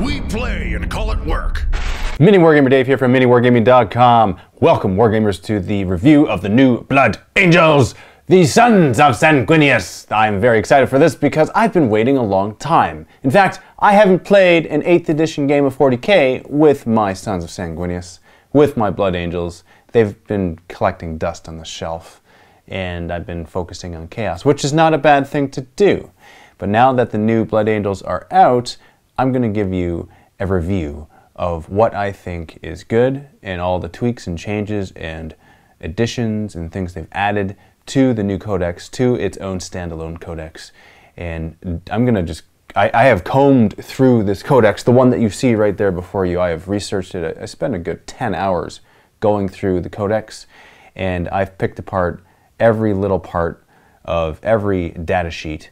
We play and call it work. MiniWargamer Dave here from MiniWarGaming.com. Welcome, Wargamers, to the review of the new Blood Angels, the Sons of Sanguinius. I'm very excited for this because I've been waiting a long time. In fact, I haven't played an 8th edition game of 40k with my Sons of Sanguinius, with my Blood Angels. They've been collecting dust on the shelf, and I've been focusing on chaos, which is not a bad thing to do. But now that the new Blood Angels are out, I'm going to give you a review of what I think is good and all the tweaks and changes and additions and things they've added to the new codex, to its own standalone codex. And I'm going to just, I have combed through this codex, the one that you see right there before you. I have researched it. I spent a good 10 hours going through the codex, and I've picked apart every little part of every data sheet,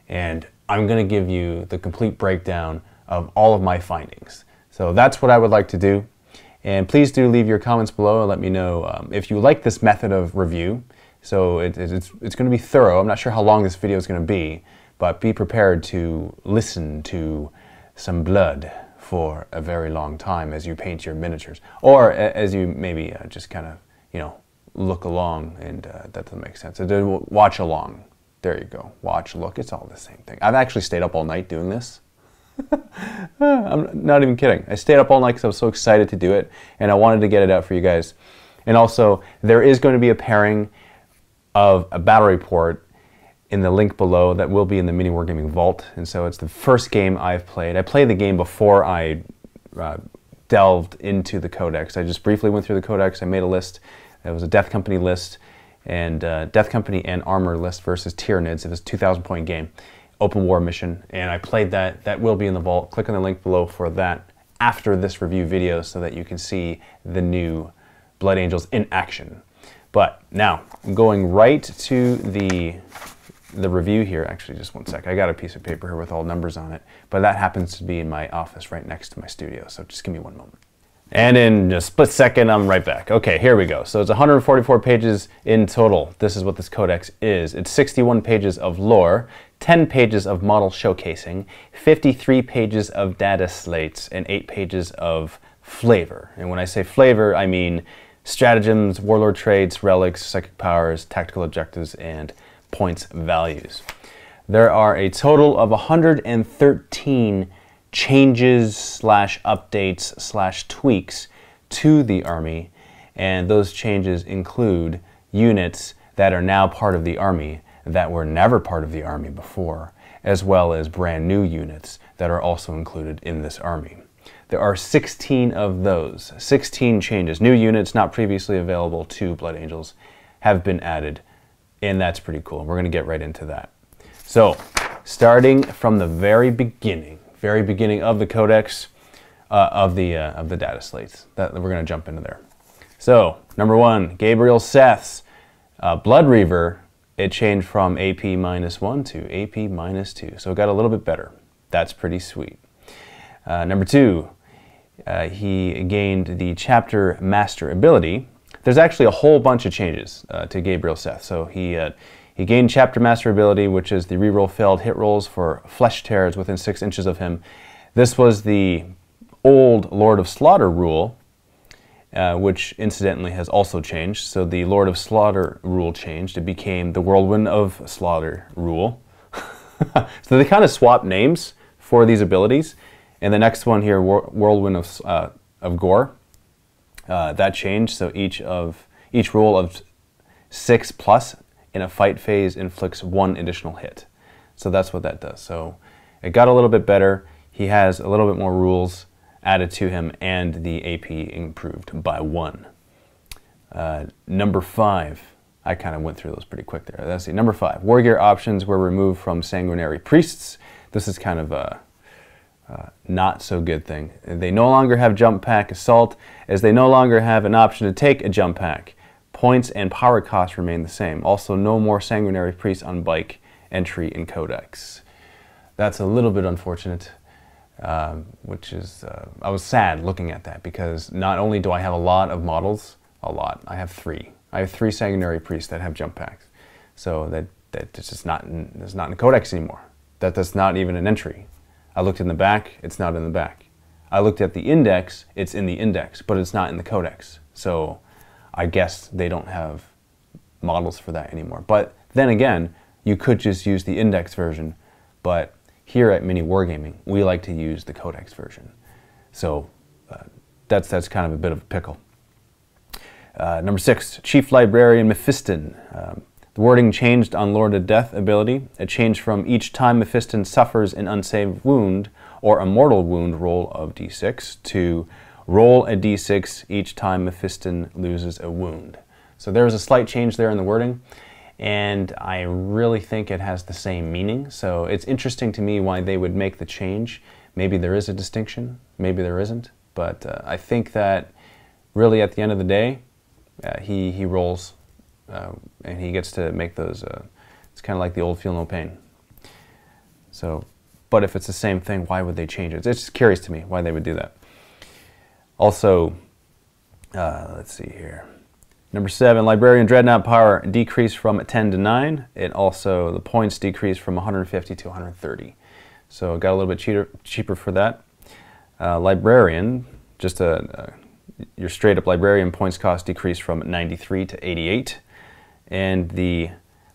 and I'm going to give you the complete breakdown of all of my findings. So that's what I would like to do. And please do leave your comments below and let me know if you like this method of review. So it's going to be thorough. I'm not sure how long this video is going to be, but be prepared to listen to some blood for a very long time as you paint your miniatures. Or as you maybe just kind of, you know, look along, and that doesn't make sense. So watch along. There you go. Watch, look. It's all the same thing. I've actually stayed up all night doing this. I'm not even kidding. I stayed up all night because I was so excited to do it, and I wanted to get it out for you guys. And also, there is going to be a pairing of a battle report in the link below that will be in the MiniWarGaming vault. And so it's the first game I've played. I played the game before I delved into the codex. I just briefly went through the codex. I made a list. It was a Death Company list, and Death Company and Armor list versus Tyranids. It was a 2,000 point game. Open war mission, and I played that. That will be in the vault. Click on the link below for that after this review video so that you can see the new Blood Angels in action. But now, going right to the review here. Actually, just one sec. I got a piece of paper here with all numbers on it, but that happens to be in my office right next to my studio, so just give me one moment. And in a split second, I'm right back. Okay, here we go. So it's 144 pages in total. This is what this codex is. It's 61 pages of lore, 10 pages of model showcasing, 53 pages of data slates, and 8 pages of flavor. And when I say flavor, I mean stratagems, warlord traits, relics, psychic powers, tactical objectives, and points values. There are a total of 113 changes slash updates slash tweaks to the army, and those changes include units that are now part of the army that were never part of the army before, as well as brand new units that are also included in this army. There are 16 of those, 16 changes. New units not previously available to Blood Angels have been added, and that's pretty cool. We're going to get right into that. So, starting from the very beginning of the codex, of the data slates, that we're going to jump into there. So, number 1, Gabriel Seth's Blood Reaver. It changed from AP -1 to AP -2, so it got a little bit better. That's pretty sweet. Number 2, he gained the Chapter Master ability. There's actually a whole bunch of changes to Gabriel Seth. So he gained Chapter Master ability, which is the reroll failed hit rolls for flesh tears within 6 inches of him. This was the old Lord of Slaughter rule, which incidentally has also changed. So the Lord of Slaughter rule changed. It became the Whirlwind of Slaughter rule. So they kind of swapped names for these abilities. And the next one here, Whirlwind of Gore, that changed. So each roll of 6+ in a fight phase inflicts 1 additional hit. So that's what that does. So it got a little bit better. He has a little bit more rules added to him, and the AP improved by 1. Number 5, I kind of went through those pretty quick there. Let's see, number 5, war gear options were removed from sanguinary priests. This is kind of a not so good thing. They no longer have jump pack assault, as they no longer have an option to take a jump pack. Points and power costs remain the same. Also, no more sanguinary priests on bike entry in codex. That's a little bit unfortunate. Which is, I was sad looking at that, because not only do I have a lot of models, I have 3. I have 3 sanguinary priests that have jump packs. So that's just it's not in the codex anymore. That's not even an entry. I looked in the back, it's not in the back. I looked at the index, it's in the index, but it's not in the codex. So I guess they don't have models for that anymore. But then again, you could just use the index version, but here at MiniWarGaming, we like to use the codex version. So that's kind of a bit of a pickle. Number 6, Chief Librarian Mephiston. The wording changed on Lord of Death ability. It changed from each time Mephiston suffers an unsaved wound or a mortal wound roll of d6 to roll a d6 each time Mephiston loses a wound. So there was a slight change there in the wording, and I really think it has the same meaning. So it's interesting to me why they would make the change. Maybe there is a distinction, maybe there isn't, but I think that really at the end of the day, he rolls and he gets to make those, it's kind of like the old Feel No Pain. So, but if it's the same thing, why would they change it? It's just curious to me why they would do that. Also, let's see here. Number 7, Librarian Dreadnought power decreased from 10 to 9. It also, the points decreased from 150 to 130. So it got a little bit cheaper for that. Librarian, just your straight up Librarian points cost decreased from 93 to 88. And the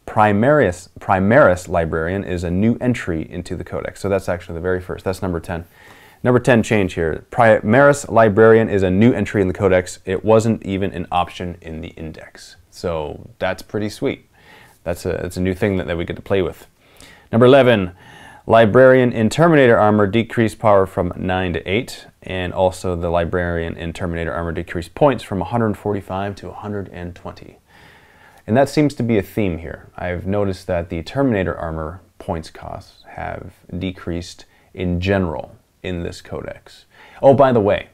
Primaris Librarian is a new entry into the Codex. So that's actually the very first. That's number 10. Number 10 change here. Primaris Librarian is a new entry in the Codex. It wasn't even an option in the index. So that's pretty sweet. It's a new thing that we get to play with. Number 11, Librarian in Terminator Armor decreased power from 9 to 8. And also the Librarian in Terminator Armor decreased points from 145 to 120. And that seems to be a theme here. I've noticed that the Terminator Armor points costs have decreased in general in this codex. Oh, by the way,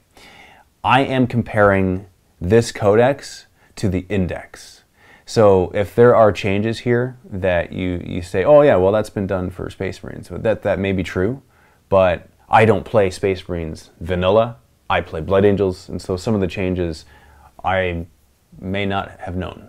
I am comparing this codex to the index. So if there are changes here that you say, oh yeah, well that's been done for Space Marines, so that may be true, but I don't play Space Marines vanilla, I play Blood Angels, and so some of the changes I may not have known.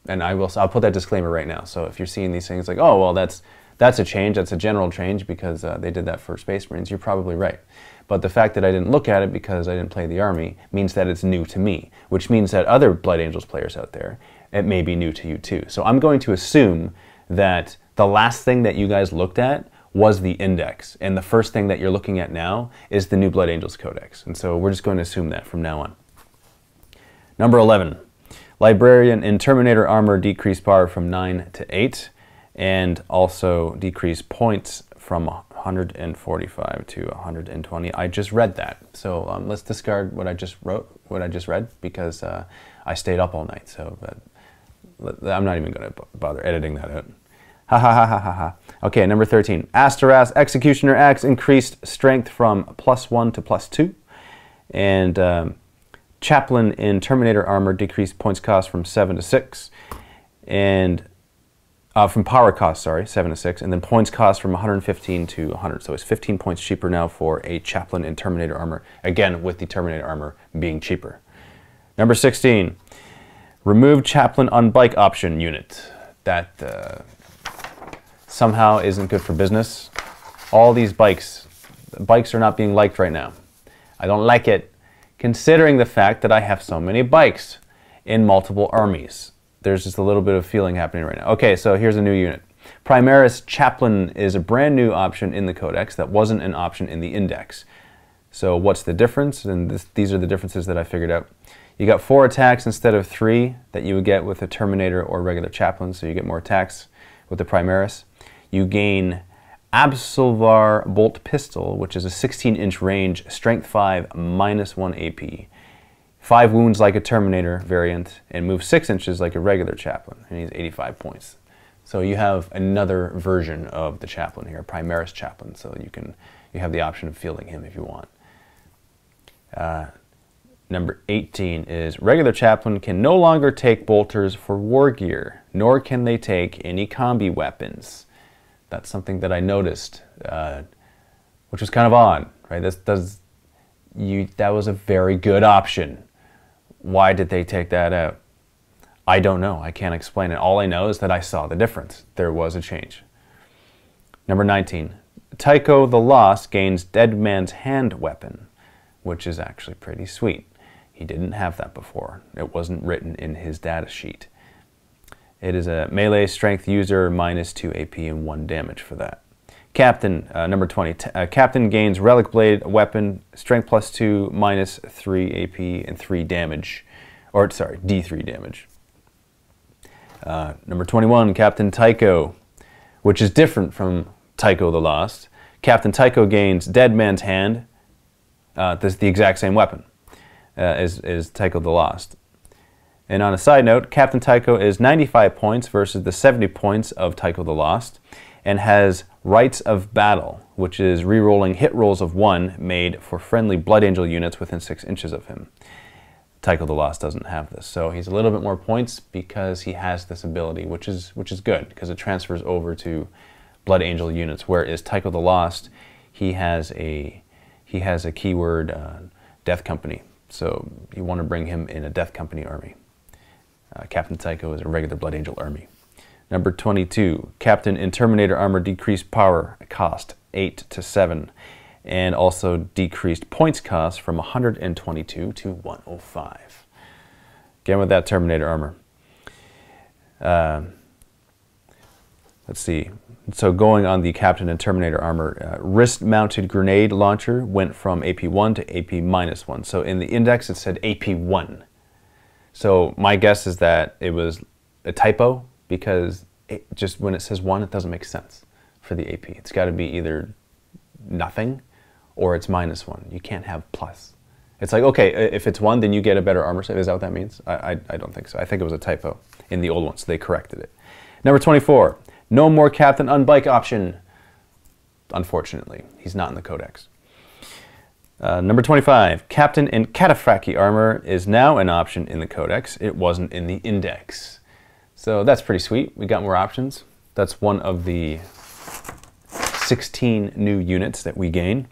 And I'll put that disclaimer right now. So if you're seeing these things like, oh well, that's a change, that's a general change because they did that for Space Marines, you're probably right. But the fact that I didn't look at it because I didn't play the army means that it's new to me, which means that other Blood Angels players out there, it may be new to you too. So I'm going to assume that the last thing that you guys looked at was the index, and the first thing that you're looking at now is the new Blood Angels Codex. And so we're just going to assume that from now on. Number 11. Librarian in Terminator Armor decreased power from 9 to 8, and also decreased points from 145 to 120. I just read that, so let's discard what I just read, because I stayed up all night. So I'm not even going to bother editing that out. Ha ha ha ha ha ha. Okay, number 13. Asteras Executioner Axe increased strength from +1 to +2, and Chaplain in Terminator Armor decreased points cost from 7 to 6, and from power cost, sorry, 7 to 6, and then points cost from 115 to 100. So it's 15 points cheaper now for a Chaplain in Terminator Armor, again with the Terminator Armor being cheaper. Number 16, remove Chaplain on bike option unit. That somehow isn't good for business. All these bikes are not being liked right now. I don't like it, considering the fact that I have so many bikes in multiple armies. There's just a little bit of feeling happening right now. Okay, so here's a new unit. Primaris Chaplain is a brand new option in the Codex that wasn't an option in the Index. So what's the difference? And these are the differences that I figured out. You got 4 attacks instead of 3 that you would get with a Terminator or regular Chaplain, so you get more attacks with the Primaris. You gain Absolvar Bolt Pistol, which is a 16-inch range, strength 5, -1 AP. 5 wounds like a Terminator variant, and moves 6 inches like a regular Chaplain, and he's 85 points. So you have another version of the Chaplain here, Primaris Chaplain, so you have the option of fielding him if you want. Number 18 is regular Chaplain can no longer take bolters for war gear, nor can they take any combi weapons. That's something that I noticed, which was kind of odd, right? That was a very good option. Why did they take that out? I don't know. I can't explain it. All I know is that I saw the difference. There was a change. Number 19. Tycho the Lost gains Dead Man's Hand weapon. which is actually pretty sweet. He didn't have that before. It wasn't written in his data sheet. It is a melee strength user, -2 AP and 1 damage for that. Captain, number 20. Captain gains Relic Blade weapon, strength +2, -3 AP and 3 damage. Or, sorry, D3 damage. Number 21, Captain Tycho, which is different from Tycho the Lost. Captain Tycho gains Dead Man's Hand. This is the exact same weapon as Tycho the Lost. And on a side note, Captain Tycho is 95 points versus the 70 points of Tycho the Lost, and has Rites of Battle, which is re-rolling hit rolls of 1 made for friendly Blood Angel units within 6 inches of him. Tycho the Lost doesn't have this, so he's a little bit more points because he has this ability, which is good because it transfers over to Blood Angel units. Whereas Tycho the Lost, he has a keyword Death Company, so you want to bring him in a Death Company army. Captain Tycho is a regular Blood Angel army. Number 22, Captain in Terminator Armor decreased power cost 8 to 7, and also decreased points cost from 122 to 105. Again with that Terminator Armor. Let's see. So going on the Captain in Terminator Armor, wrist-mounted grenade launcher went from AP1 to AP-1. So in the index it said AP1. So my guess is that it was a typo, because just when it says 1, it doesn't make sense for the AP. It's got to be either nothing or it's -1. You can't have plus. It's like, okay, if it's 1, then you get a better armor save. Is that what that means? I don't think so. I think it was a typo in the old one, so they corrected it. Number 24, no more Captain Unbike option. Unfortunately, he's not in the Codex. Number 25, Captain in Cataphractii Armor is now an option in the Codex. It wasn't in the Index. So that's pretty sweet. We got more options. That's one of the 16 new units that we gain.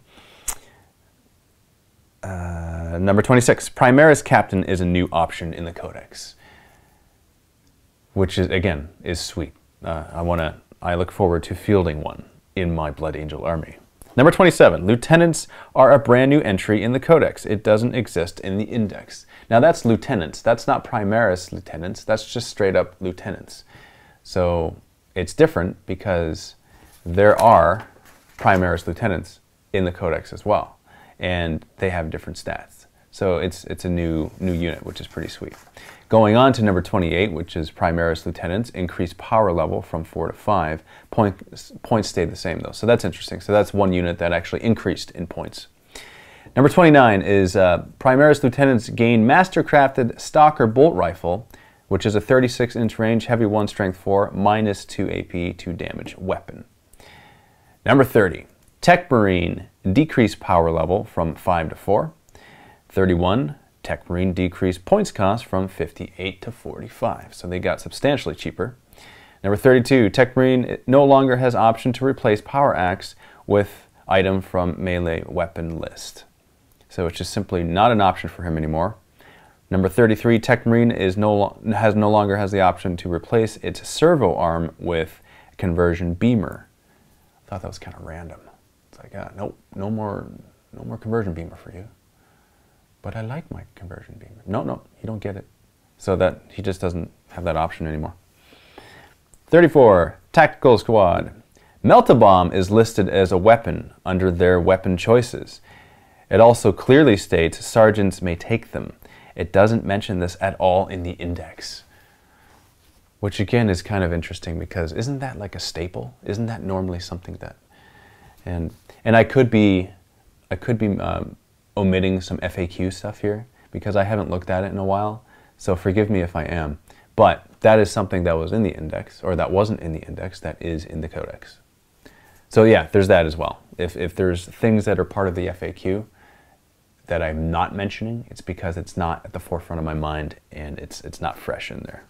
Number 26, Primaris Captain is a new option in the Codex, which is, again, is sweet. I look forward to fielding one in my Blood Angel army. Number 27, Lieutenants are a brand new entry in the Codex. It doesn't exist in the Index. Now that's Lieutenants. That's not Primaris Lieutenants. That's just straight up Lieutenants. So it's different because there are Primaris Lieutenants in the Codex as well, and they have different stats. So it's a new unit, which is pretty sweet. Going on to number 28, which is Primaris Lieutenants, increased power level from 4 to 5. Points stayed the same though, so that's interesting. So that's one unit that actually increased in points. Number 29 is Primaris Lieutenants gain Mastercrafted Stalker Bolt Rifle, which is a 36-inch range, heavy 1, strength 4, -2 AP, 2 damage weapon. Number 30, Tech Marine decreased power level from 5 to 4. 31, Tech Marine decreased points cost from 58 to 45, so they got substantially cheaper. Number 32, Tech Marine no longer has option to replace Power Axe with item from melee weapon list. So it's just simply not an option for him anymore. Number 33, Tech Marine no longer has the option to replace its servo arm with conversion beamer. I thought that was kind of random. It's like, nope, no more conversion beamer for you. But I like my conversion beamer. No, you don't get it. So that he just doesn't have that option anymore. 34, Tactical Squad. Melt-A-Bomb is listed as a weapon under their weapon choices. It also clearly states sergeants may take them. It doesn't mention this at all in the Index. Which again is kind of interesting because isn't that like a staple? Isn't that normally something that... And I could be omitting some FAQ stuff here because I haven't looked at it in a while, so forgive me if I am. But that is something that was in the Index, or that wasn't in the Index, that is in the Codex. So yeah, there's that as well. If there's things that are part of the FAQ that I'm not mentioning, it's because it's not at the forefront of my mind and it's not fresh in there.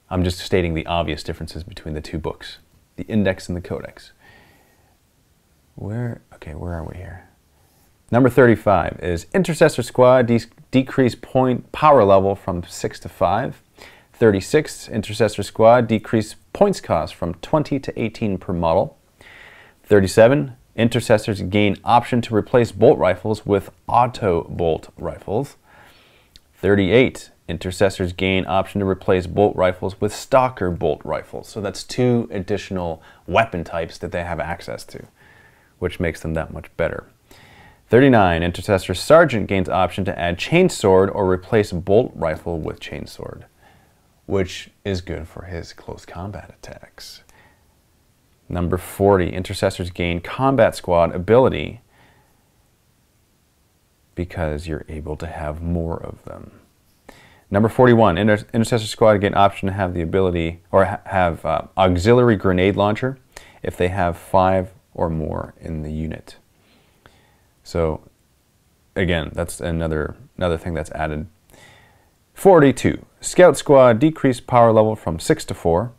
I'm just stating the obvious differences between the two books, the Index and the Codex. Where are we here? Number 35 is Intercessor Squad decreased power level from 6 to 5. 36, Intercessor Squad decreased points cost from 20 to 18 per model. 37, Intercessors gain option to replace bolt rifles with auto bolt rifles. 38. Intercessors gain option to replace bolt rifles with stalker bolt rifles. So that's 2 additional weapon types that they have access to, which makes them that much better. 39. Intercessor Sergeant gains option to add chainsword or replace bolt rifle with chainsword, which is good for his close combat attacks. Number 40. Intercessors gain combat squad ability because you're able to have more of them. Number 41. Intercessor squad gain option to have the ability or have auxiliary grenade launcher if they have 5 or more in the unit. So again, that's another thing that's added. 42. Scout squad decreased power level from 6 to 4,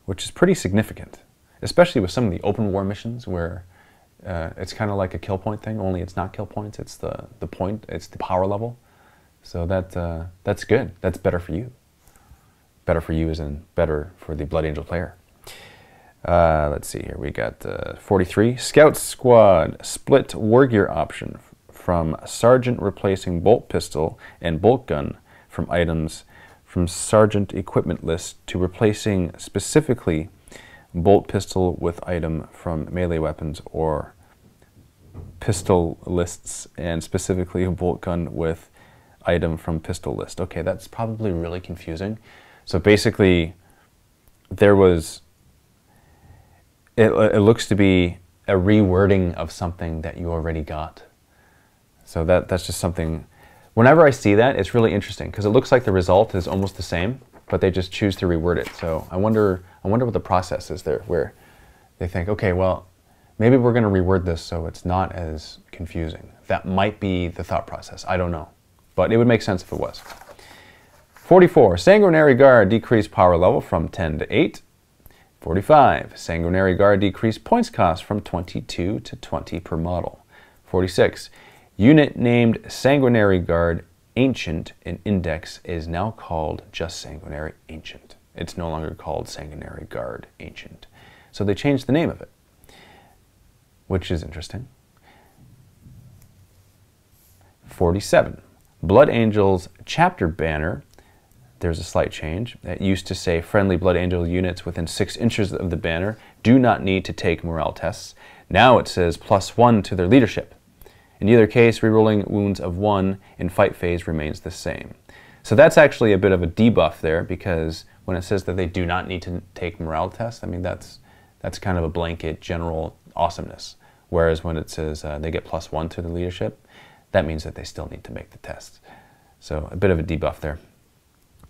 which is pretty significant, especially with some of the open war missions where it's kind of like a kill point thing, only it's not kill points, it's the point, it's the power level. So that's good. That's better for you. Better for you as in better for the Blood Angel player. Let's see here. We got 43. Scout Squad split war gear option from Sergeant replacing bolt pistol and bolt gun from items from Sergeant equipment list to replacing specifically bolt pistol with item from melee weapons or pistol lists and specifically a bolt gun with item from pistol list. Okay, that's probably really confusing. So basically there was it looks to be a rewording of something that you already got. So that's just something, whenever I see that, it's really interesting because it looks like the result is almost the same, but they just choose to reword it. So I wonder what the process is there, where they think, okay, well, maybe we're going to reword this so it's not as confusing. That might be the thought process. I don't know, but it would make sense if it was. 44. Sanguinary Guard decreased power level from 10 to 8. 45. Sanguinary Guard decreased points cost from 22 to 20 per model. 46. Unit named Sanguinary Guard Ancient in Index is now called just Sanguinary Ancient. It's no longer called Sanguinary Guard Ancient. So they changed the name of it, which is interesting. 47. Blood Angels Chapter Banner. There's a slight change. It used to say friendly Blood Angel units within 6 inches of the banner do not need to take morale tests. Now it says +1 to their leadership. In either case, rerolling wounds of 1 in fight phase remains the same. So that's actually a bit of a debuff there, because when it says that they do not need to take morale tests, I mean that's kind of a blanket general awesomeness. Whereas when it says they get +1 to the leadership, that means that they still need to make the test. So a bit of a debuff there.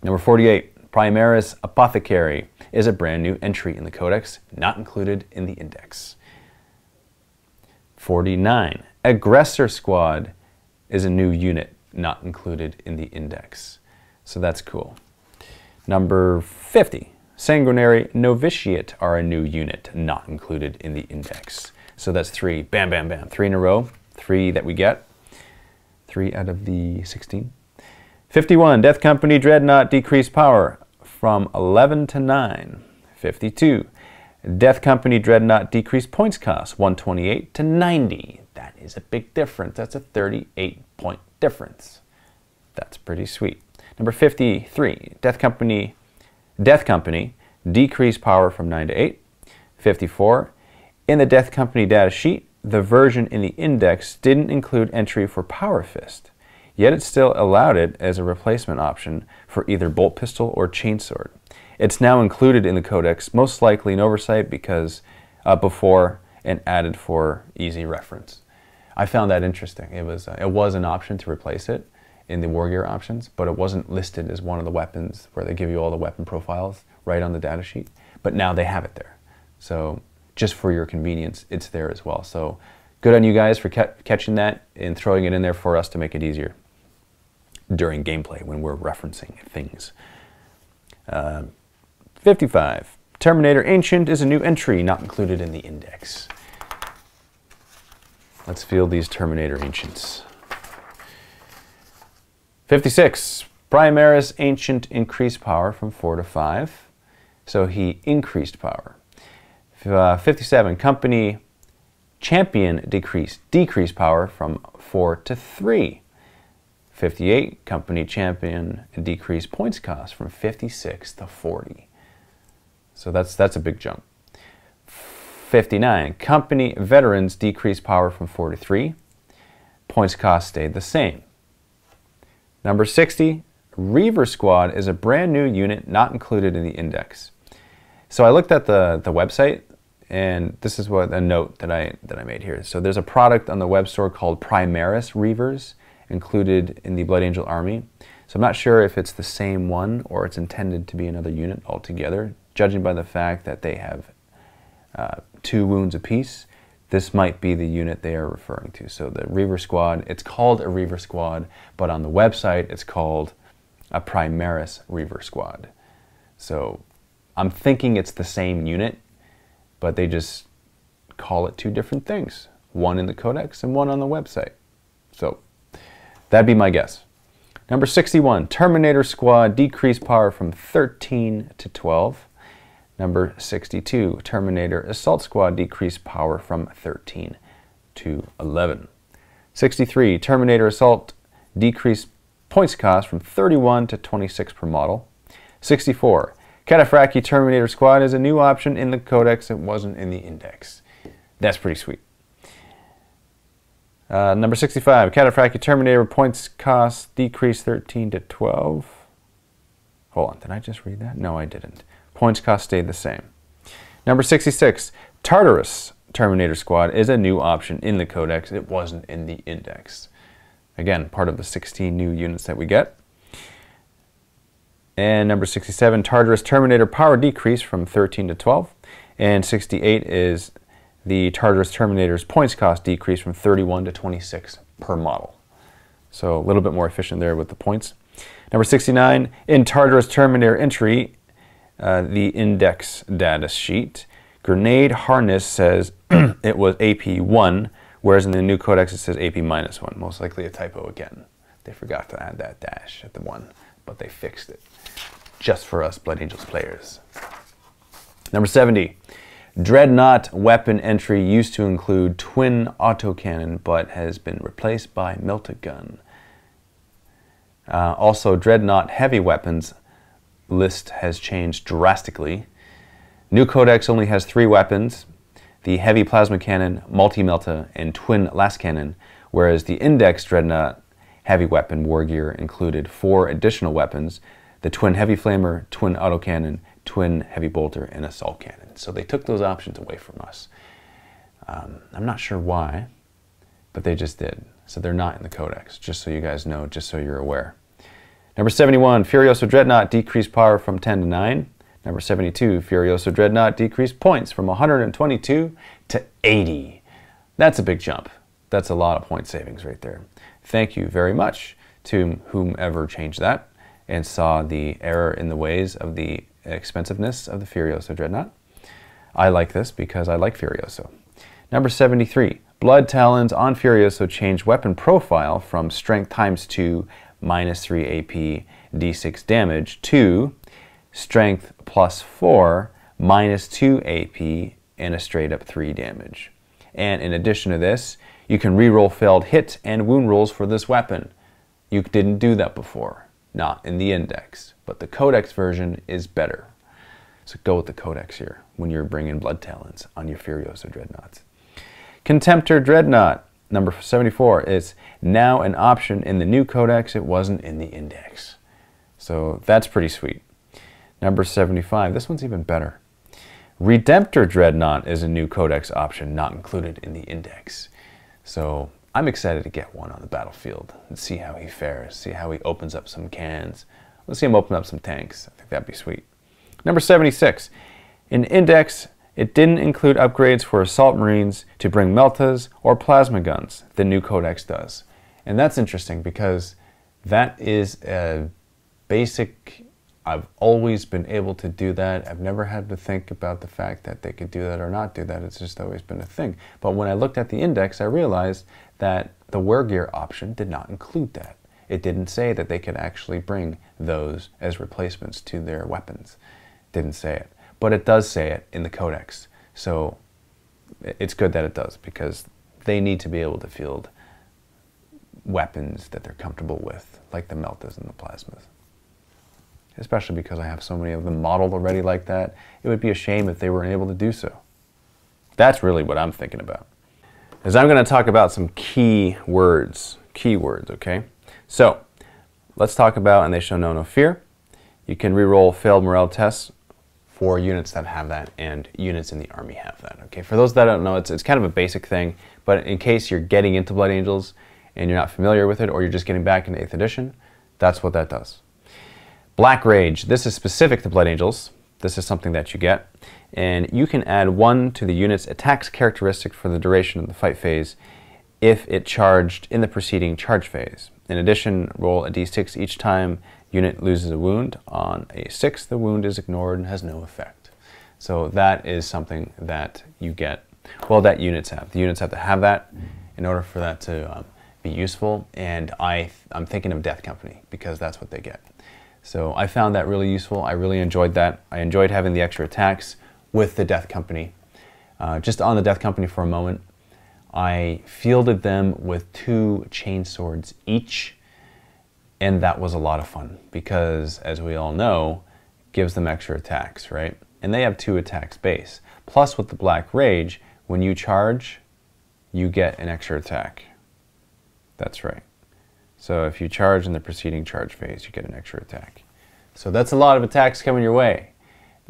Number 48, Primaris Apothecary is a brand new entry in the Codex, not included in the Index. 49, Aggressor Squad is a new unit, not included in the Index. So that's cool. Number 50, Sanguinary Novitiate are a new unit, not included in the Index. So that's 3, bam, bam, bam, 3 in a row, 3 that we get, 3 out of the 16. 51, Death Company Dreadnought decreased power from 11 to 9. 52, Death Company Dreadnought decreased points cost 128 to 90. That is a big difference. That's a 38-point difference. That's pretty sweet. Number 53, Death Company decreased power from 9 to 8. 54, in the Death Company data sheet, the version in the Index didn't include entry for Power Fist. Yet it still allowed it as a replacement option for either bolt pistol or chainsword. It's now included in the Codex, most likely an oversight because before and added for easy reference. I found that interesting. It was an option to replace it in the war gear options, but it wasn't listed as one of the weapons where they give you all the weapon profiles right on the data sheet. But now they have it there. So just for your convenience, it's there as well. So good on you guys for catching that and throwing it in there for us to make it easier during gameplay when we're referencing things. 55. Terminator Ancient is a new entry, not included in the Index. Let's feel these Terminator Ancients. 56. Primaris Ancient increased power from 4 to 5. So he increased power. 57. Company Champion decrease power from 4 to 3. 58, Company Champion decrease points cost from 56 to 40. So that's a big jump. 59, Company Veterans decrease power from 4 to 3. Points cost stayed the same. Number 60, Reaver Squad is a brand new unit not included in the index. So I looked at the website, and this is what a note that I made here. So there's a product on the web store called Primaris Reavers included in the Blood Angel army. So I'm not sure if it's the same one or it's intended to be another unit altogether. Judging by the fact that they have 2 wounds apiece, this might be the unit they are referring to. So the Reaver Squad, it's called a Reaver Squad, but on the website it's called a Primaris Reaver Squad. So I'm thinking it's the same unit, but they just call it 2 different things. One in the Codex and one on the website. So that'd be my guess. Number 61, Terminator Squad decreased power from 13 to 12. Number 62, Terminator Assault Squad decreased power from 13 to 11. 63, Terminator Assault decreased points cost from 31 to 26 per model. 64, Cataphractii Terminator Squad is a new option in the Codex. It wasn't in the index. That's pretty sweet. Number 65, Cataphractii Terminator points cost decreased 13 to 12. Hold on, did I just read that? No, I didn't. Points cost stayed the same. Number 66, Tartarus Terminator Squad is a new option in the Codex. It wasn't in the index. Again, part of the 16 new units that we get. And number 67, Tartarus Terminator power decrease from 13 to 12. And 68 is the Tartarus Terminator's points cost decrease from 31 to 26 per model. So a little bit more efficient there with the points. Number 69, in Tartarus Terminator entry, the index data sheet, Grenade Harness says it was AP 1, whereas in the new Codex it says AP -1. Most likely a typo again. They forgot to add that dash at the 1, but they fixed it. Just for us Blood Angels players. Number 70, Dreadnought weapon entry used to include twin autocannon, but has been replaced by Meltagun. Also, Dreadnought heavy weapons list has changed drastically. New Codex only has 3 weapons: the heavy plasma cannon, multi-melta, and twin last cannon, whereas the Index Dreadnought heavy weapon war gear included 4 additional weapons: the twin heavy flamer, twin autocannon, twin heavy bolter, and assault cannon. So they took those options away from us. I'm not sure why, but they just did. So they're not in the Codex, just so you guys know, just so you're aware. Number 71, Furiosa Dreadnought decreased power from 10 to 9. Number 72, Furiosa Dreadnought decreased points from 122 to 80. That's a big jump. That's a lot of point savings right there. Thank you very much to whomever changed that and saw the error in the ways of the expensiveness of the Furiosa Dreadnought. I like this because I like Furiosa. Number 73, Blood Talons on Furiosa changed weapon profile from strength ×2 -3 AP D6 damage to strength +4 -2 AP and a straight up 3 damage. And in addition to this, you can reroll failed hit and wound rolls for this weapon. You didn't do that before, not in the index, but the Codex version is better. So go with the Codex here when you're bringing Blood Talons on your Furiosa Dreadnoughts. Contemptor Dreadnought, number 74, is now an option in the new Codex. It wasn't in the index. So that's pretty sweet. Number 75, this one's even better. Redemptor Dreadnought is a new Codex option not included in the index. So I'm excited to get one on the battlefield and see how he fares, see how he opens up some cans. Let's see him open up some tanks. I think that'd be sweet. Number 76, in index, it didn't include upgrades for assault marines to bring meltas or plasma guns. The new Codex does. And that's interesting because that is a basic, I've always been able to do that. I've never had to think about the fact that they could do that or not do that. It's just always been a thing. But when I looked at the index, I realized that the wear gear option did not include that. It didn't say that they could actually bring those as replacements to their weapons. It didn't say it. But it does say it in the Codex. So it's good that it does, because they need to be able to field weapons that they're comfortable with, like the Meltas and the Plasmas. Especially because I have so many of them modeled already like that. It would be a shame if they weren't able to do so. That's really what I'm thinking about. As I'm going to talk about some keywords, okay? So, let's talk about, and they show no fear. You can reroll failed morale tests for units that have that, and units in the army have that, okay? For those that don't know, it's kind of a basic thing, but in case you're getting into Blood Angels and you're not familiar with it, or you're just getting back into 8th edition, that's what that does. Black Rage, this is specific to Blood Angels. This is something that you get. And you can add 1 to the unit's attacks characteristic for the duration of the fight phase if it charged in the preceding charge phase. In addition, roll a d6 each time unit loses a wound. On a 6, the wound is ignored and has no effect. So that is something that you get, well, that units have. The units have to have that in order for that to be useful. And I'm thinking of Death Company, because that's what they get. So I found that really useful. I really enjoyed that. I enjoyed having the extra attacks with the Death Company. Just on the Death Company for a moment, I fielded them with 2 chain swords each, and that was a lot of fun because, as we all know, it gives them extra attacks, right? And they have 2 attacks base. Plus, with the Black Rage, when you charge, you get an extra attack. That's right. So if you charge in the preceding charge phase, you get an extra attack. So that's a lot of attacks coming your way,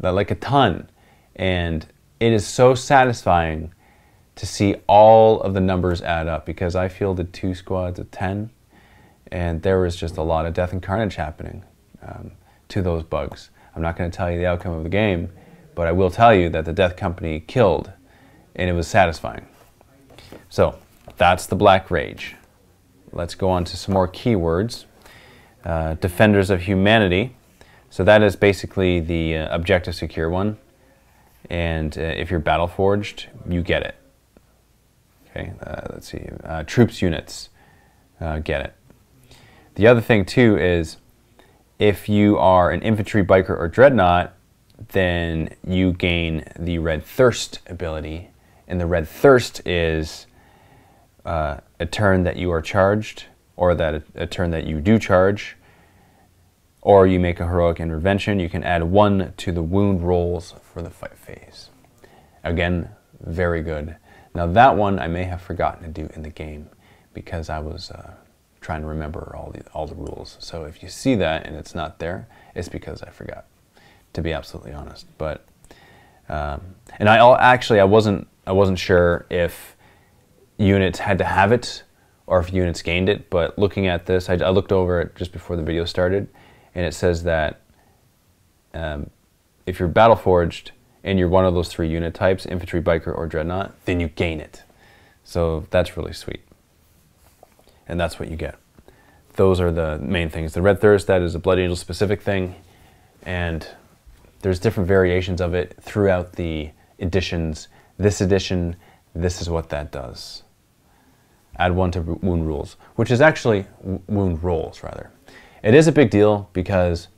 like a ton. And it is so satisfying to see all of the numbers add up, because I fielded 2 squads of 10, and there was just a lot of death and carnage happening to those bugs. I'm not going to tell you the outcome of the game, but I will tell you that the Death Company killed, and it was satisfying. So that's the Black Rage. Let's go on to some more keywords. Defenders of Humanity. So that is basically the objective secure one. And if you're battle forged, you get it. Okay, let's see. Troops units get it. The other thing too is, if you are an infantry, biker, or dreadnought, then you gain the Red Thirst ability. And the Red Thirst is a turn that you are charged, or that a turn that you do charge, or you make a heroic intervention, you can add 1 to the wound rolls for the fight phase. Again, very good. Now that one I may have forgotten to do in the game, because I was trying to remember all the rules. So if you see that and it's not there, it's because I forgot, to be absolutely honest. But and I wasn't sure if units had to have it or if units gained it, but looking at this, I looked over it just before the video started, and it says that if you're battle forged and you're one of those 3 unit types, infantry, biker, or dreadnought, then you gain it. So that's really sweet. And that's what you get. Those are the main things. The Red Thirst, that is a Blood Angel specific thing, and there's different variations of it throughout the editions. This edition, this is what that does. Add 1 to wound rules, which is actually wound rolls, rather. It is a big deal because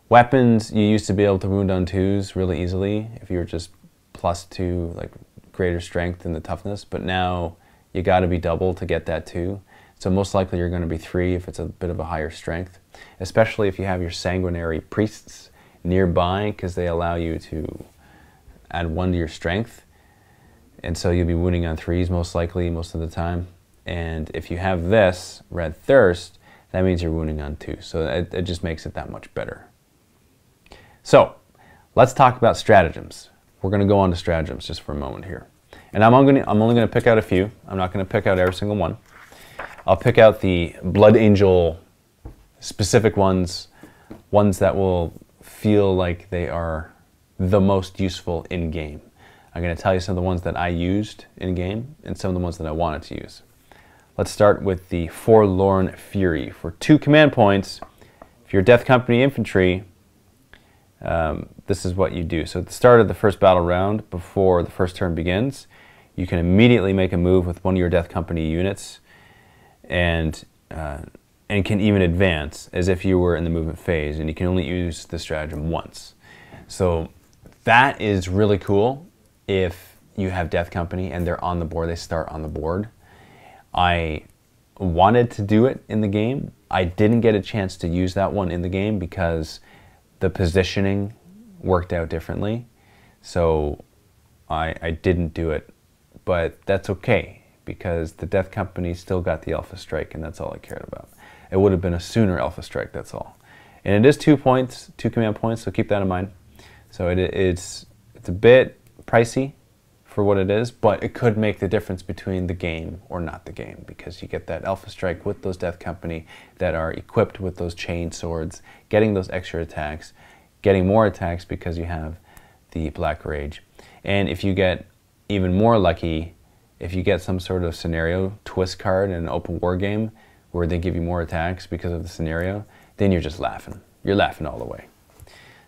weapons, you used to be able to wound on 2s really easily if you were just +2, like greater strength and the toughness, but now you got to be double to get that 2. So most likely you're going to be 3 if it's a bit of a higher strength, especially if you have your sanguinary priests nearby, because they allow you to add 1 to your strength. And so you'll be wounding on 3s most likely most of the time. And if you have this, Red Thirst, that means you're wounding on 2. So it just makes it that much better. So let's talk about stratagems. We're going to go on to stratagems just for a moment here. And I'm only going to pick out a few. I'm not going to pick out every single one. I'll pick out the Blood Angel specific ones that will feel like they are the most useful in-game. I'm going to tell you some of the ones that I used in-game and some of the ones that I wanted to use. Let's start with the Forlorn Fury. For 2 command points, if you're Death Company infantry, this is what you do. So at the start of the first battle round, before the first turn begins, you can immediately make a move with 1 of your Death Company units, and can even advance as if you were in the movement phase, and you can only use the stratagem once. So that is really cool if you have Death Company and they're on the board, they start on the board. I wanted to do it in the game. I didn't get a chance to use that one in the game because the positioning worked out differently. So I didn't do it, but that's okay because the Death Company still got the Alpha Strike and that's all I cared about. It would have been a sooner Alpha Strike, that's all. And it is 2 points, 2 command points, so keep that in mind. So it's a bit pricey for what it is, but it could make the difference between the game or not the game because you get that Alpha Strike with those Death Company that are equipped with those chain swords, getting those extra attacks, getting more attacks because you have the Black Rage. And if you get even more lucky, if you get some sort of scenario twist card in an open war game where they give you more attacks because of the scenario, then you're just laughing. You're laughing all the way.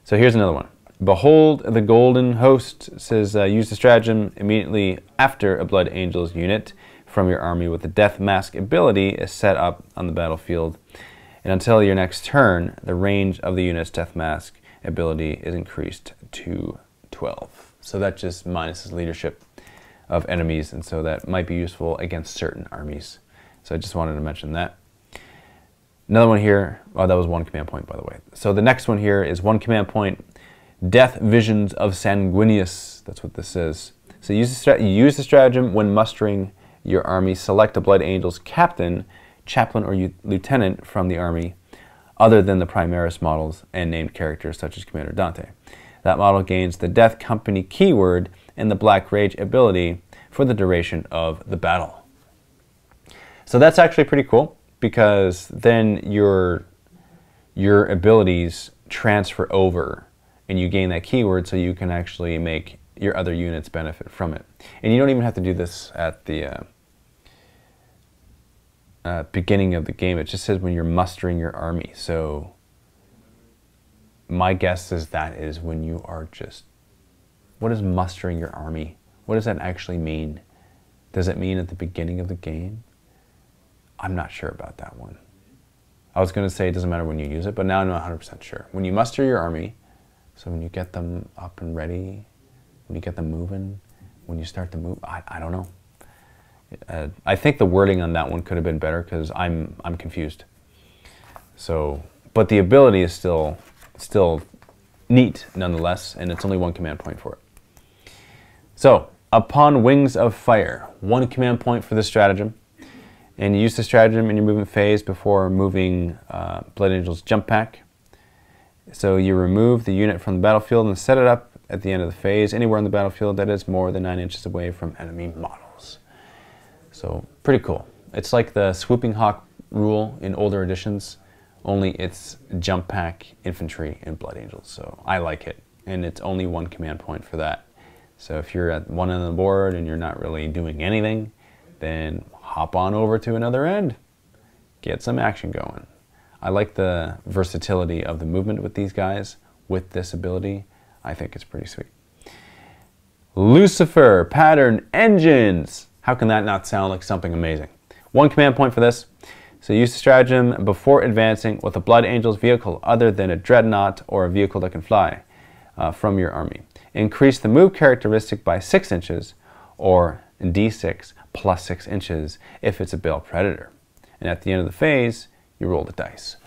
So here's another one. Behold the Golden Host says use the stratagem immediately after a Blood Angels unit from your army with the Death Mask ability is set up on the battlefield. And until your next turn, the range of the unit's Death Mask ability is increased to 12. So that just minuses leadership of enemies, and so that might be useful against certain armies. So I just wanted to mention that. Another one here, oh, that was 1 command point, by the way. So the next one here is 1 command point, Death Visions of Sanguinius. That's what this is. So use the stratagem when mustering your army. Select a Blood Angels captain, chaplain, or lieutenant from the army, other than the Primaris models and named characters such as Commander Dante. That model gains the Death Company keyword and the Black Rage ability for the duration of the battle. So that's actually pretty cool because then your abilities transfer over and you gain that keyword so you can actually make your other units benefit from it. And you don't even have to do this at the beginning of the game. It just says when you're mustering your army. So my guess is that is when you are just... What is mustering your army? What does that actually mean? Does it mean at the beginning of the game? I'm not sure about that one. I was going to say it doesn't matter when you use it, but now I'm not 100% sure. When you muster your army, so when you get them up and ready, when you get them moving, when you start to move, I don't know. I think the wording on that one could have been better because I'm confused. So, but the ability is still neat nonetheless, and it's only 1 command point for it. So, upon Wings of Fire, 1 command point for this stratagem, and you use the stratagem in your movement phase before moving Blood Angel's jump pack. So you remove the unit from the battlefield and set it up at the end of the phase anywhere on the battlefield that is more than 9 inches away from enemy models. So pretty cool. It's like the Swooping Hawk rule in older editions, only it's jump pack, infantry, and Blood Angels. So I like it, and it's only 1 command point for that. So if you're at one end of the board and you're not really doing anything, then hop on over to another end. Get some action going. I like the versatility of the movement with these guys with this ability. I think it's pretty sweet. Lucifer Pattern Engines. How can that not sound like something amazing? 1 command point for this. So use the stratagem before advancing with a Blood Angels vehicle other than a Dreadnought or a vehicle that can fly from your army. Increase the move characteristic by 6 inches or D6 plus 6 inches if it's a Bale Predator. And at the end of the phase, you roll the dice.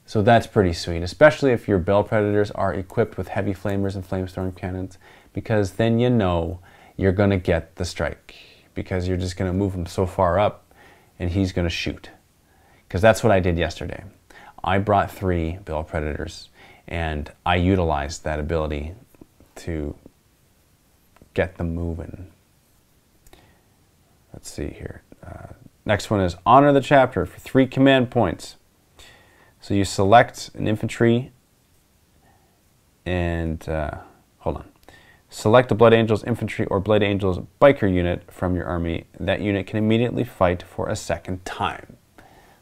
So that's pretty sweet, especially if your Bale Predators are equipped with heavy flamers and flamestorm cannons, because then you know you're going to get the strike, because you're just going to move him so far up and he's going to shoot. Because that's what I did yesterday. I brought 3 Bale Predators and I utilized that ability to get them moving. Let's see here. Next one is Honor the Chapter for 3 command points. So you select an infantry and, hold on. Select a Blood Angels infantry or Blood Angels biker unit from your army. That unit can immediately fight for a 2nd time.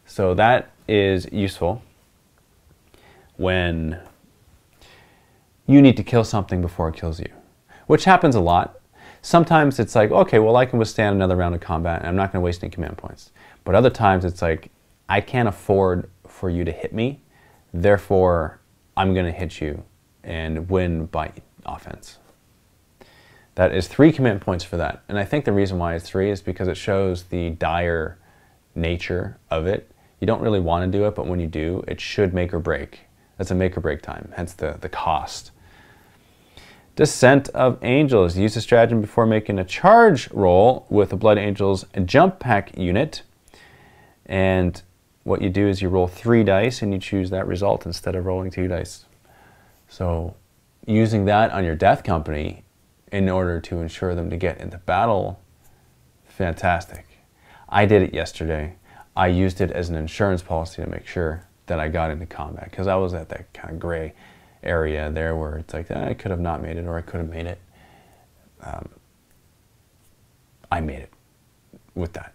So that is useful when you need to kill something before it kills you, which happens a lot. Sometimes it's like, okay, well, I can withstand another round of combat and I'm not going to waste any command points. But other times it's like, I can't afford for you to hit me, therefore I'm going to hit you and win by offense. That is 3 command points for that. And I think the reason why it's 3 is because it shows the dire nature of it. You don't really want to do it, but when you do, it should make or break. That's a make or break time, hence the cost. Descent of Angels. Use the stratagem before making a charge roll with a Blood Angel's jump pack unit. And what you do is you roll 3 dice and you choose that result instead of rolling 2 dice. So using that on your death company in order to ensure them to get into battle, fantastic. I did it yesterday. I used it as an insurance policy to make sure that I got into combat, because I was at that kind of gray area there where it's like, I could have not made it or I could have made it. I made it with that.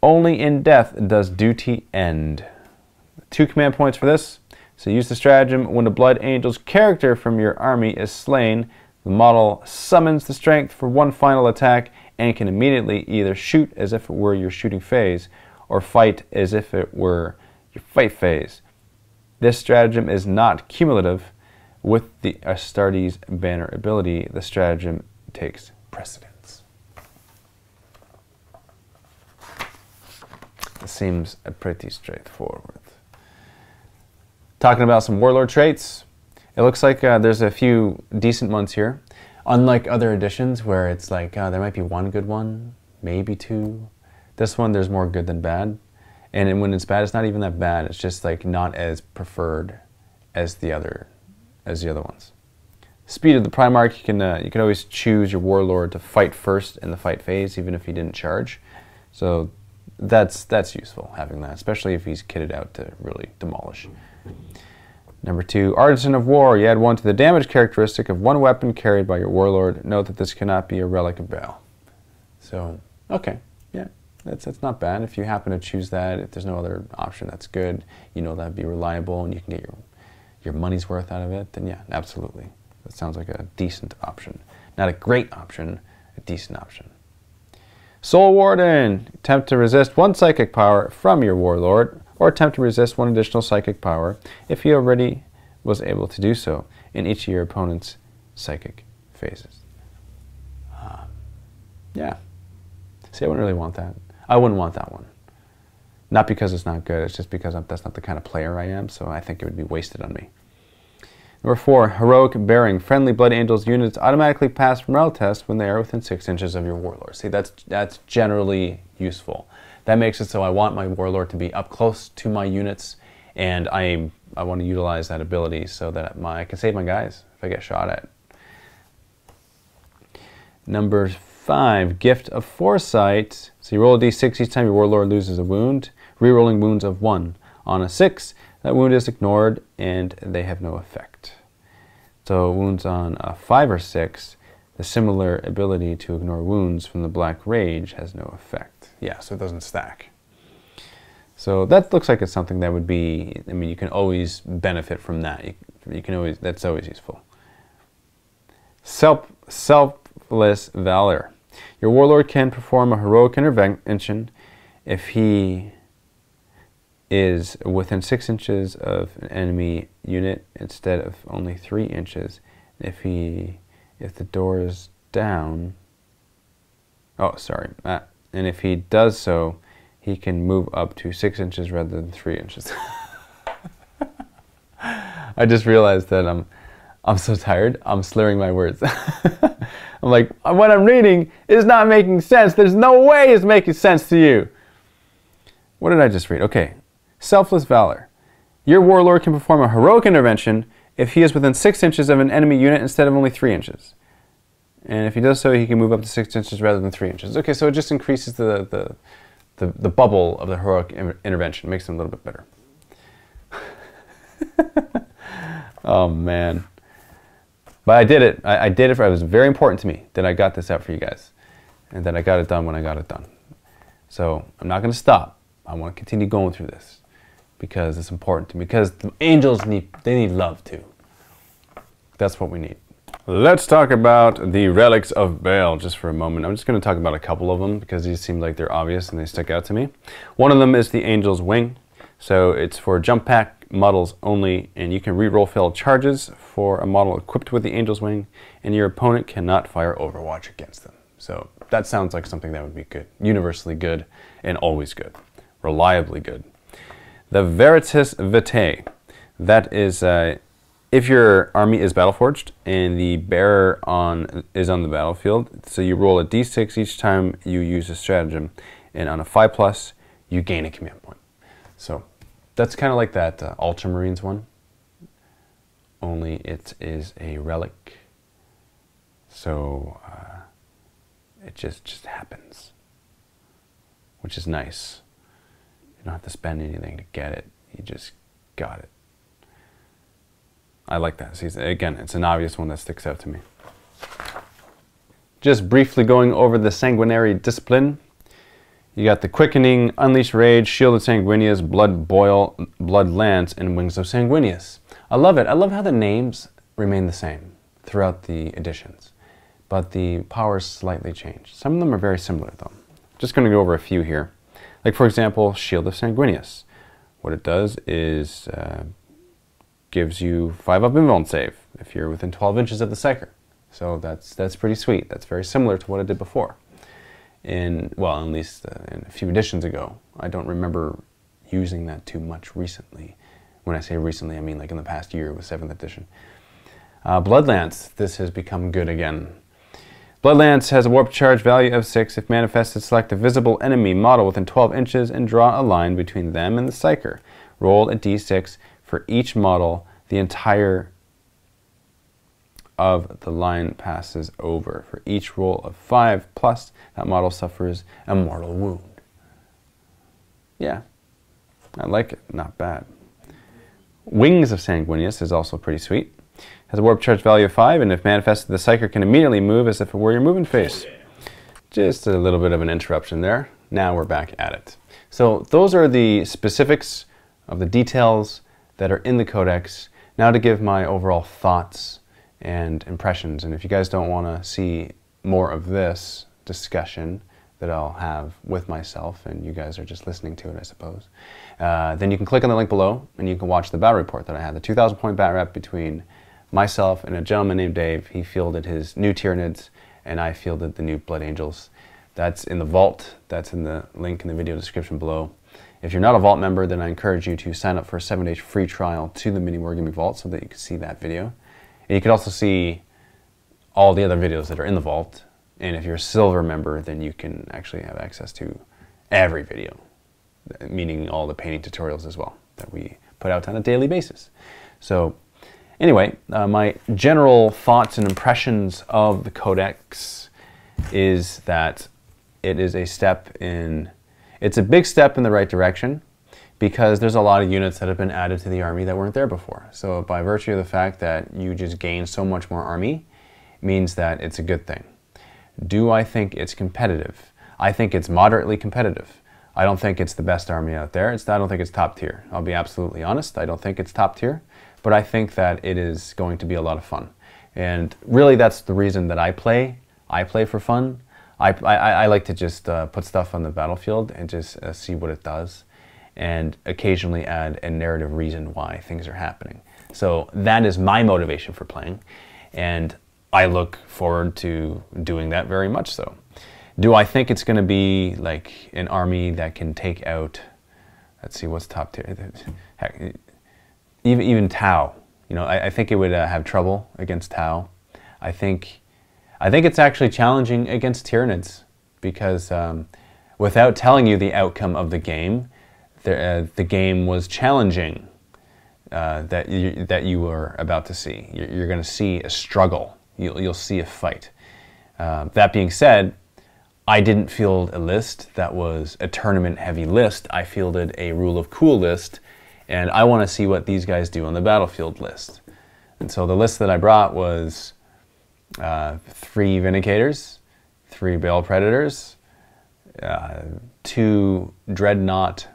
Only in death does duty end. 2 command points for this. So use the stratagem. When a Blood Angel's character from your army is slain, the model summons the strength for 1 final attack and can immediately either shoot as if it were your shooting phase or fight as if it were your fight phase. This stratagem is not cumulative. With the Astartes banner ability, the stratagem takes precedence. This seems pretty straightforward. Talking about some Warlord traits, it looks like there's a few decent ones here. Unlike other editions where it's like there might be 1 good one, maybe 2. This one there's more good than bad. And when it's bad, it's not even that bad. It's just like not as preferred as the other ones. Speed of the Primarch, you can always choose your Warlord to fight first in the fight phase, even if he didn't charge. So that's useful having that, especially if he's kitted out to really demolish. Number 2, Artisan of War. You add 1 to the damage characteristic of 1 weapon carried by your Warlord. Note that this cannot be a Relic of Baal. So, okay, yeah, that's not bad. If you happen to choose that, if there's no other option, that's good. You know that'd be reliable and you can get your money's worth out of it, then yeah, absolutely. That sounds like a decent option. Not a great option, a decent option. Soul Warden. Attempt to resist 1 psychic power from your Warlord, or attempt to resist 1 additional psychic power if he already was able to do so in each of your opponent's psychic phases. Yeah. See, I wouldn't really want that. I wouldn't want that one. Not because it's not good, it's just because that's not the kind of player I am, so I think it would be wasted on me. Number 4, Heroic Bearing. Friendly Blood Angels units automatically pass morale tests when they are within 6 inches of your Warlord. See, that's generally useful. That makes it so I want my Warlord to be up close to my units, and I want to utilize that ability so that I can save my guys if I get shot at. Number 5, Gift of Foresight. So you roll a d6 each time your Warlord loses a wound, rerolling wounds of 1. On a 6, that wound is ignored and they have no effect. So wounds on a 5 or 6, the similar ability to ignore wounds from the Black Rage has no effect. Yeah, so it doesn't stack. So that looks like it's something that would be, I mean, you can always benefit from that. You can always, that's always useful. Selfless Valor. Your Warlord can perform a heroic intervention if he is within 6 inches of an enemy unit instead of only 3 inches. If the door is down, and if he does so, he can move up to 6 inches rather than 3 inches. I just realized that I'm so tired, I'm slurring my words. I'm like, what I'm reading is not making sense. There's no way it's making sense to you. What did I just read? Okay, Selfless Valor. Your Warlord can perform a heroic intervention if he is within 6 inches of an enemy unit instead of only 3 inches. And if he does so, he can move up to 6 inches rather than 3 inches. Okay, so it just increases the bubble of the heroic intervention. Makes them a little bit better. Oh, man. But I did it. I did it. It was very important to me that I got this out for you guys. And that I got it done when I got it done. So I'm not going to stop. I want to continue going through this. Because it's important to me. Because the angels need love too. That's what we need. Let's talk about the Relics of Baal just for a moment. I'm just going to talk about a couple of them because these seem like they're obvious and they stick out to me. One of them is the Angel's Wing. So it's for jump pack models only, and you can reroll failed charges for a model equipped with the Angel's Wing, and your opponent cannot fire Overwatch against them. So that sounds like something that would be good. Universally good, and always good. Reliably good. The Veritas Vitae. That is, if your army is Battleforged, and the bearer is on the battlefield, so you roll a d6 each time you use a stratagem, and on a 5+, you gain a command point. So that's kind of like that Ultramarines one, only it is a relic. So it just happens, which is nice. You don't have to spend anything to get it. You just got it. I like that. See, again, it's an obvious one that sticks out to me. Just briefly going over the Sanguinary Discipline. You got the Quickening, Unleash Rage, Shield of Sanguinius, Blood Boil, Blood Lance, and Wings of Sanguinius. I love it. I love how the names remain the same throughout the editions, but the powers slightly change. Some of them are very similar, though. Just going to go over a few here. Like, for example, Shield of Sanguinius. What it does is gives you 5 up invuln save if you're within 12 inches of the Psyker. So that's pretty sweet. That's very similar to what it did before. Well, at least in a few editions ago. I don't remember using that too much recently. When I say recently, I mean like in the past year with 7th edition. Bloodlance, this has become good again. Bloodlance has a warp charge value of 6. If manifested, select a visible enemy model within 12 inches and draw a line between them and the Psyker. Roll a d6 for each model. The entire of the line passes over. For each roll of 5+, that model suffers a mortal wound. Yeah, I like it. Not bad. Wings of Sanguinius is also pretty sweet. Has a warp charge value of 5, and if manifested, the Psyker can immediately move as if it were your moving face. Just a little bit of an interruption there. Now we're back at it. So those are the specifics of the details that are in the Codex. Now to give my overall thoughts and impressions, and if you guys don't want to see more of this discussion that I'll have with myself, and you guys are just listening to it, I suppose, then you can click on the link below and you can watch the battle report that I had, the 2,000 point bat rep between myself and a gentleman named Dave. He fielded his new Tyranids and I fielded the new Blood Angels. That's in the vault. That's in the link in the video description below. If you're not a vault member, then I encourage you to sign up for a 7-day free trial to the MiniWarGaming vault so that you can see that video. And you can also see all the other videos that are in the vault. And if you're a silver member, then you can actually have access to every video, meaning all the painting tutorials as well that we put out on a daily basis. So anyway, my general thoughts and impressions of the Codex is that it is a step in, it's a big step in the right direction, because there's a lot of units that have been added to the army that weren't there before. So by virtue of the fact that you just gain so much more army, means that it's a good thing. Do I think it's competitive? I think it's moderately competitive. I don't think it's the best army out there. I don't think it's top tier. I'll be absolutely honest. I don't think it's top tier, but I think that it is going to be a lot of fun. And really that's the reason that I play. I play for fun. I like to just put stuff on the battlefield and just see what it does, and occasionally add a narrative reason why things are happening. So that is my motivation for playing, and I look forward to doing that very much so. Do I think it's going to be like an army that can take out, let's see, what's top tier? Heck, even Tau. You know, I think it would have trouble against Tau. I think it's actually challenging against Tyranids, because without telling you the outcome of the game, the game was challenging that you were about to see. You're going to see a struggle. You'll see a fight. That being said, I didn't field a list that was a tournament-heavy list. I fielded a Rule of Cool list, and I want to see what these guys do on the battlefield list. And so the list that I brought was 3 Vindicators, 3 Bale Predators, 2 Dreadnought,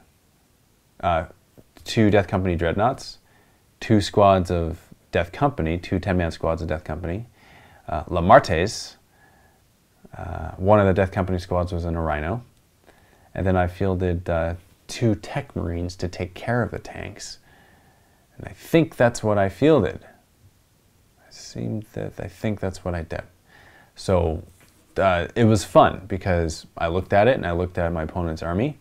2 Death Company Dreadnoughts, 2 squads of Death Company, 2 10-man squads of Death Company, Lamartes. One of the Death Company squads was in a Rhino, and then I fielded 2 Tech Marines to take care of the tanks. And I think that's what I fielded. I think that's what I did. So it was fun because I looked at it and I looked at my opponent's army.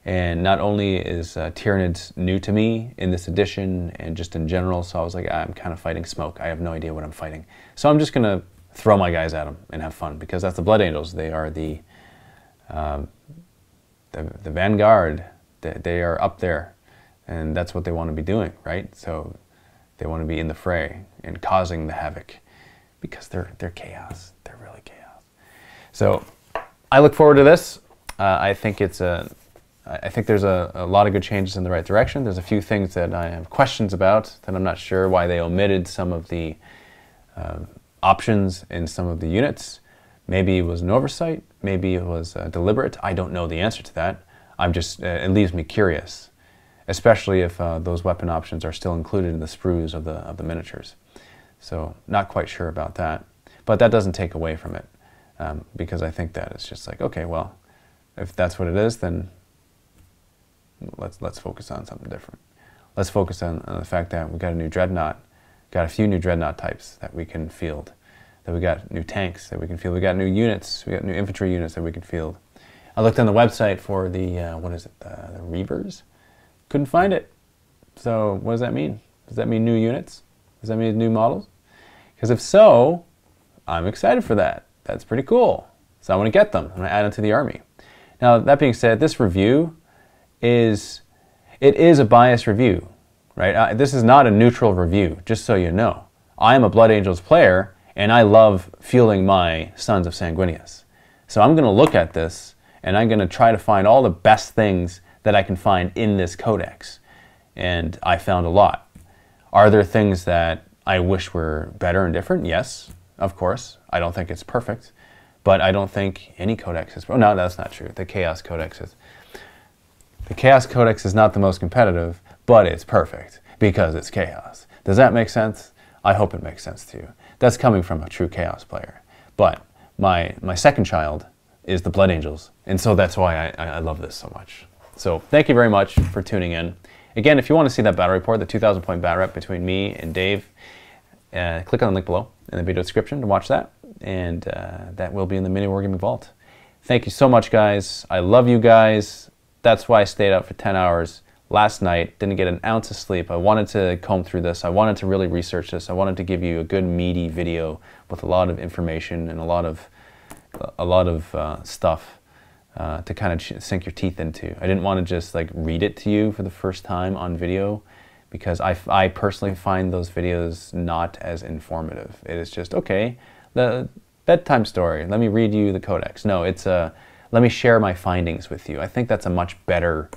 And not only is Tyranids new to me in this edition and just in general, so I was like, I'm kind of fighting smoke. I have no idea what I'm fighting. So I'm just going to throw my guys at them and have fun because that's the Blood Angels. They are the vanguard. They are up there, and that's what they want to be doing, right? So they want to be in the fray and causing the havoc because they're chaos. They're really chaos. So I look forward to this. I think there's a lot of good changes in the right direction. There's a few things that I have questions about that I'm not sure why they omitted some of the options in some of the units. Maybe it was an oversight. Maybe it was deliberate. I don't know the answer to that. It leaves me curious, especially if those weapon options are still included in the sprues of the miniatures. So not quite sure about that. But that doesn't take away from it because I think that it's just like, okay, well, if that's what it is, then let's focus on something different. Let's focus on the fact that we got a new dreadnought, got a few new dreadnought types that we can field, that we got new tanks that we can field, we got new units, we got new infantry units that we can field. I looked on the website for the, the Reavers. Couldn't find it. So what does that mean? Does that mean new units? Does that mean new models? Because if so, I'm excited for that. That's pretty cool. So I want to get them. I'm going to add them to the army. Now, that being said, this review is a biased review, right? This is not a neutral review, just so you know. I am a Blood Angels player, and I love fielding my Sons of Sanguinius. So I'm going to look at this, and I'm going to try to find all the best things that I can find in this codex. And I found a lot. Are there things that I wish were better and different? Yes, of course. I don't think it's perfect, but I don't think any codex is... Oh, no, that's not true. The Chaos Codex is... The Chaos Codex is not the most competitive, but it's perfect because it's Chaos. Does that make sense? I hope it makes sense to you. That's coming from a true Chaos player. But my second child is the Blood Angels, and so that's why I love this so much. So thank you very much for tuning in. Again, if you want to see that battle report, the 2,000 point battle rep between me and Dave, click on the link below in the video description to watch that, and that will be in the MiniWarGaming vault. Thank you so much, guys. I love you guys. That's why I stayed up for 10 hours last night, didn't get an ounce of sleep. I wanted to comb through this. I wanted to really research this. I wanted to give you a good meaty video with a lot of information and a lot of stuff to kind of sink your teeth into. I didn't want to just like read it to you for the first time on video because I personally find those videos not as informative. It is just, okay, the bedtime story, let me read you the codex. No, it's let me share my findings with you. I think that's a much better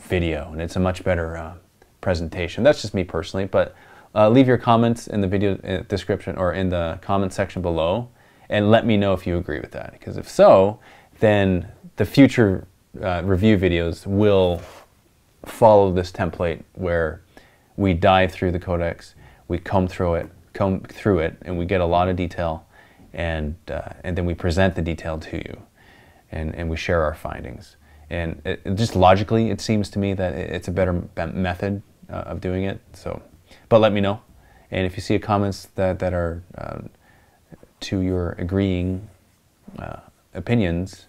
video and it's a much better presentation. That's just me personally, but leave your comments in the video description or in the comment section below and let me know if you agree with that. Because if so, then the future review videos will follow this template where we dive through the codex, we comb through it, and we get a lot of detail, and then we present the detail to you, and we share our findings. And just logically, it seems to me that it's a better method of doing it. So, but let me know, and if you see comments that are to your agreeing opinions,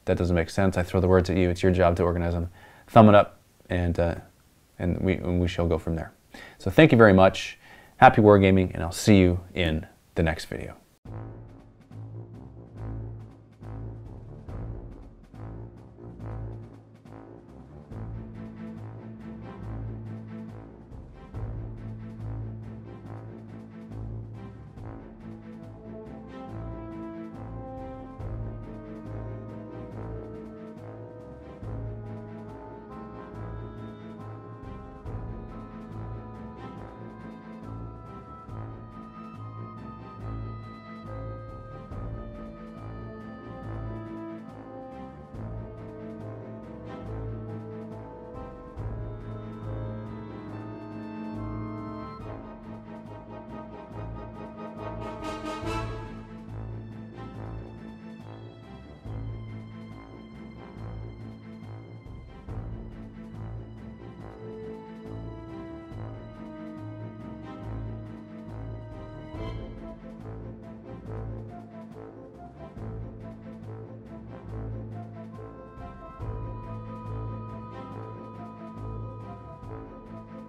that doesn't make sense, I throw the words at you. It's your job to organize them. Thumb it up, and we shall go from there. So thank you very much. Happy wargaming, and I'll see you in the next video.